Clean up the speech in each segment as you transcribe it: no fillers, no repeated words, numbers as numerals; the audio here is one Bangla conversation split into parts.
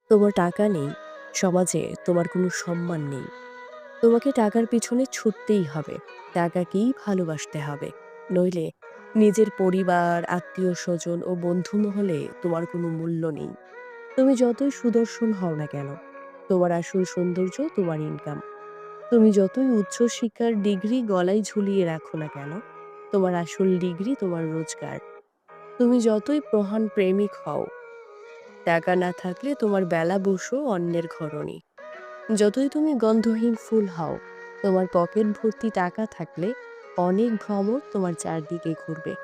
তোমার টাকা নেই, সমাজে তোমার কোনো সম্মান নেই। তোমাকে টাকার পিছনে ছুটতেই হবে। টাকাকেই ভালোবাসতে হবে। নইলে নিজের পরিবার, আত্মীয়স্বজন ও বন্ধু মহলে তোমার কোনো মূল্য নেই। তুমি যতই সুদর্শন হও না কেন, তোমার আসল সৌন্দর্য তোমার ইনকাম। তুমি যতই উচ্চশিক্ষার ডিগ্রি গলায় ঝুলিয়ে রাখো না কেন, তোমার আসল ডিগ্রি তোমার রোজগার। তুমি যতই প্রহান প্রেমিক হও, টাকা না থাকলে তোমার বেলা বসো অন্যের ঘরণী। যতই তুমি গন্ধহীন ফুল হও, তোমার পকেট ভর্তি টাকা থাকলে অনেক ভ্রমর তোমার চারদিকে ঘুরবে।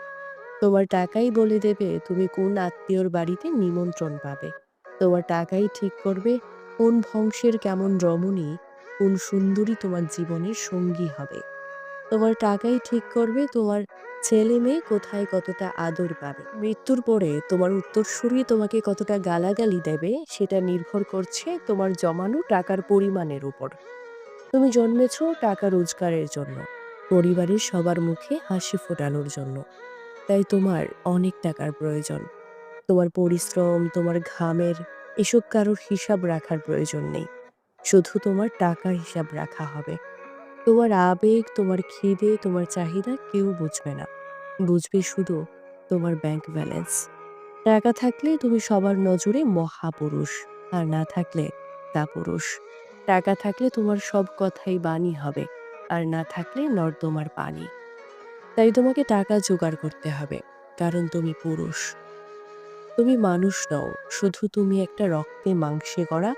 তোমার টাকাই বলে দেবে তুমি কোন আত্মীয়র বাড়িতে নিমন্ত্রণ পাবে। তোমার টাকাই ঠিক করবে কোন বংশের কেমন রমণী, কোন সুন্দরী তোমার জীবনের সঙ্গী হবে। তোমার টাকাই ঠিক করবে তোমার ছেলে-মেয়ে কোথায় কতটা আদর পাবে। মৃত্যুর পরে তোমার উত্তরসূরি তোমাকে কতটা গালাগালি দেবে সেটা নির্ভর করছে তোমার জমানো টাকার পরিমাণের উপর। তুমি জন্মেছ টাকা রোজগারের জন্য, পরিবারের সবার মুখে হাসি ফোটানোর জন্য। তাই তোমার অনেক টাকার প্রয়োজন। তোমার পরিশ্রম, তোমার ঘামের এসব কারোর হিসাব রাখার প্রয়োজন নেই। শুধু তোমার টাকার হিসাব রাখা হবে। তোমার আবেগ, তোমার খিদে, তোমার চাহিদা কেউ বুঝবে না। বুঝবে শুধু তোমার ব্যাংক ব্যালেন্স। টাকা থাকলে তুমি সবার নজরে মহাপুরুষ, আর না থাকলে কাপুরুষ। টাকা থাকলে তোমার সব কথাই বাণী হবে, আর না থাকলে নর্দমার পানি। তাই তোমাকে টাকা জোগাড় করতে হবে, কারণ তুমি পুরুষ। তুমি মানুষ নও, শুধু তুমি একটা রক্তে মাংসে গড়া